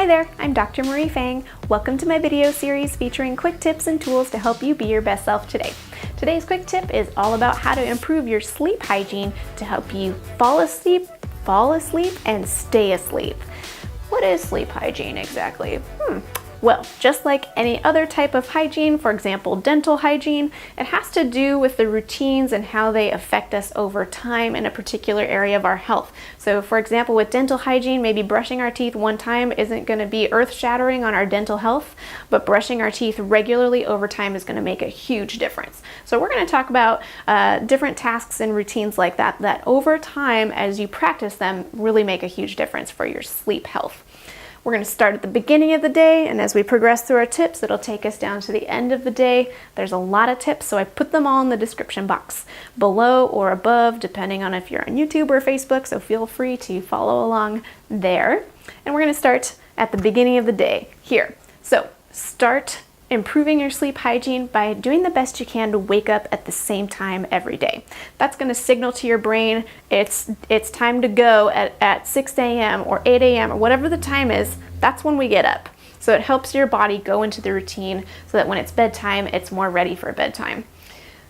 there, I'm Dr. Marie Fang. Welcome to my video series featuring quick tips and tools to help you be your best self today. Today's quick tip is all about how to improve your sleep hygiene to help you fall asleep, and stay asleep. What is sleep hygiene exactly? Well, just like any other type of hygiene, for example, dental hygiene, it has to do with the routines and how they affect us over time in a particular area of our health. So for example, with dental hygiene, maybe brushing our teeth one time isn't going to be earth-shattering on our dental health, but brushing our teeth regularly over time is going to make a huge difference. So we're going to talk about different tasks and routines like that over time, as you practice them, really make a huge difference for your sleep health. We're going to start at the beginning of the day, and as we progress through our tips, it'll take us down to the end of the day. There's a lot of tips, so I put them all in the description box below or above, depending on if you're on YouTube or Facebook, so feel free to follow along there. And we're going to start at the beginning of the day here. So start improving your sleep hygiene by doing the best you can to wake up at the same time every day. That's going to signal to your brain it's time to go at 6 a.m. or 8 a.m. or whatever the time is. That's when we get up. So it helps your body go into the routine so that when it's bedtime, it's more ready for bedtime.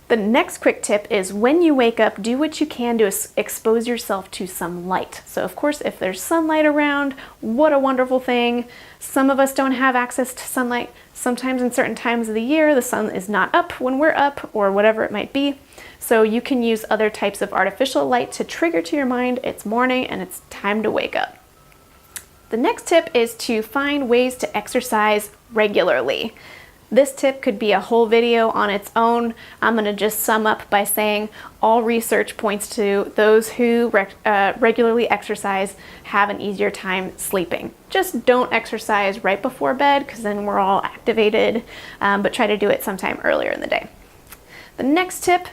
The next quick tip is when you wake up, do what you can to expose yourself to some light. So of course, if there's sunlight around, what a wonderful thing. Some of us don't have access to sunlight. Sometimes in certain times of the year, the sun is not up when we're up or whatever it might be. So you can use other types of artificial light to trigger to your mind it's morning and it's time to wake up. The next tip is to find ways to exercise regularly. This tip could be a whole video on its own. I'm going to just sum up by saying all research points to those who regularly exercise have an easier time sleeping. Just don't exercise right before bed because then we're all activated, but try to do it sometime earlier in the day. The next tip,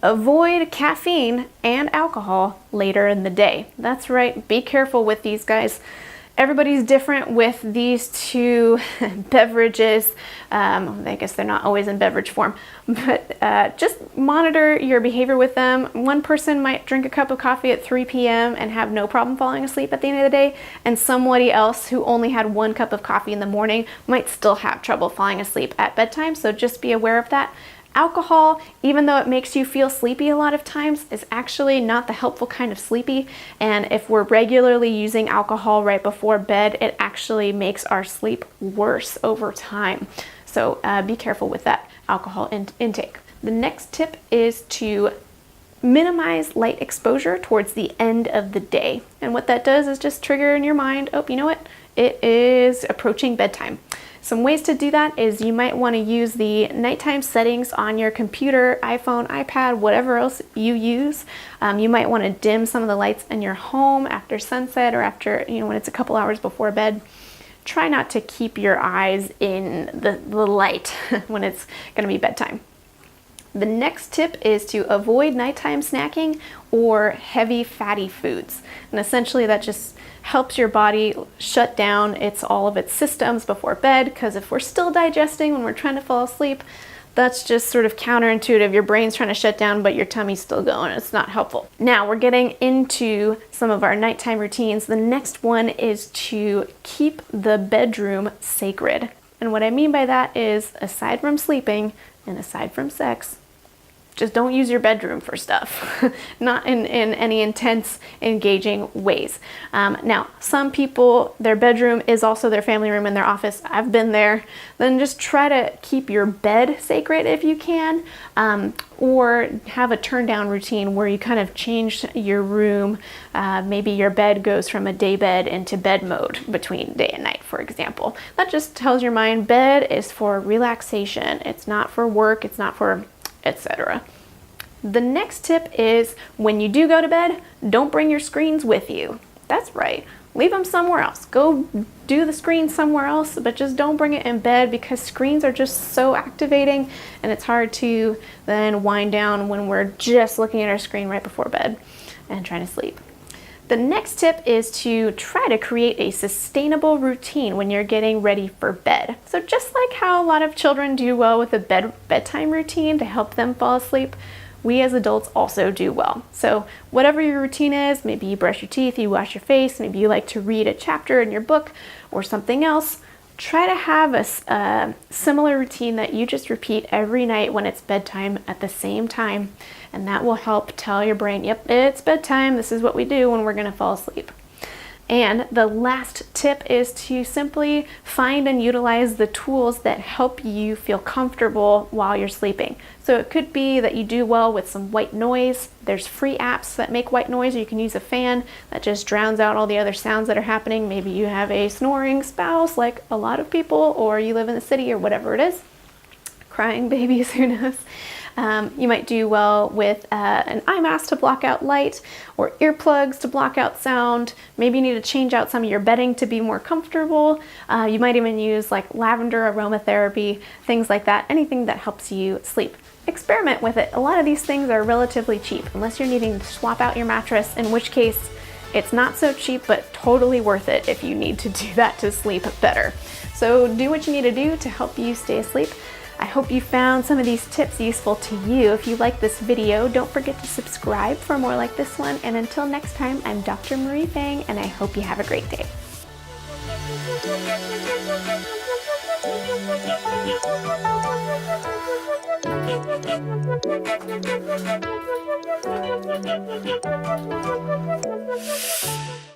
avoid caffeine and alcohol later in the day. That's right, be careful with these guys. Everybody's different with these two beverages. I guess they're not always in beverage form, but just monitor your behavior with them. One person might drink a cup of coffee at 3 p.m. and have no problem falling asleep at the end of the day, and somebody else who only had 1 cup of coffee in the morning might still have trouble falling asleep at bedtime, so just be aware of that. Alcohol, even though it makes you feel sleepy a lot of times, is actually not the helpful kind of sleepy. And if we're regularly using alcohol right before bed, it actually makes our sleep worse over time. So be careful with that alcohol intake. The next tip is to minimize light exposure towards the end of the day. And what that does is just trigger in your mind, oh, you know what? It is approaching bedtime. Some ways to do that is you might want to use the nighttime settings on your computer, iPhone, iPad, whatever else you use. You might want to dim some of the lights in your home after sunset or after, when it's a couple hours before bed. Try not to keep your eyes in the light when it's going to be bedtime. The next tip is to avoid nighttime snacking or heavy fatty foods. And essentially that just helps your body shut down all of its systems before bed, because if we're still digesting when we're trying to fall asleep, that's just sort of counterintuitive. Your brain's trying to shut down, but your tummy's still going. It's not helpful. Now we're getting into some of our nighttime routines. The next one is to keep the bedroom sacred. And what I mean by that is, aside from sleeping and aside from sex, just don't use your bedroom for stuff, not in any intense, engaging ways. Now, some people, their bedroom is also their family room and their office. I've been there. Then just try to keep your bed sacred if you can, or have a turn down routine where you kind of change your room. Maybe your bed goes from a day bed into bed mode between day and night, for example. That just tells your mind bed is for relaxation. It's not for work. It's not for etc. The next tip is when you do go to bed, don't bring your screens with you. That's right. Leave them somewhere else. Go do the screen somewhere else, but just don't bring it in bed, because screens are just so activating and it's hard to then wind down when we're just looking at our screen right before bed and trying to sleep. The next tip is to try to create a sustainable routine when you're getting ready for bed. So just like how a lot of children do well with a bedtime routine to help them fall asleep, we as adults also do well. So whatever your routine is, maybe you brush your teeth, you wash your face, maybe you like to read a chapter in your book or something else, try to have a similar routine that you just repeat every night when it's bedtime at the same time. And that will help tell your brain, yep, it's bedtime. This is what we do when we're going to fall asleep. And the last tip is to simply find and utilize the tools that help you feel comfortable while you're sleeping. So it could be that you do well with some white noise. There's free apps that make white noise, or you can use a fan that just drowns out all the other sounds that are happening. Maybe you have a snoring spouse like a lot of people, or you live in the city or whatever it is. Crying babies, who knows? You might do well with an eye mask to block out light, or earplugs to block out sound. Maybe you need to change out some of your bedding to be more comfortable. You might even use like lavender aromatherapy, things like that, anything that helps you sleep. Experiment with it. A lot of these things are relatively cheap, unless you're needing to swap out your mattress, in which case it's not so cheap, but totally worth it if you need to do that to sleep better. So do what you need to do to help you stay asleep. I hope you found some of these tips useful to you. If you like this video, don't forget to subscribe for more like this one. And until next time, I'm Dr. Marie Fang, and I hope you have a great day.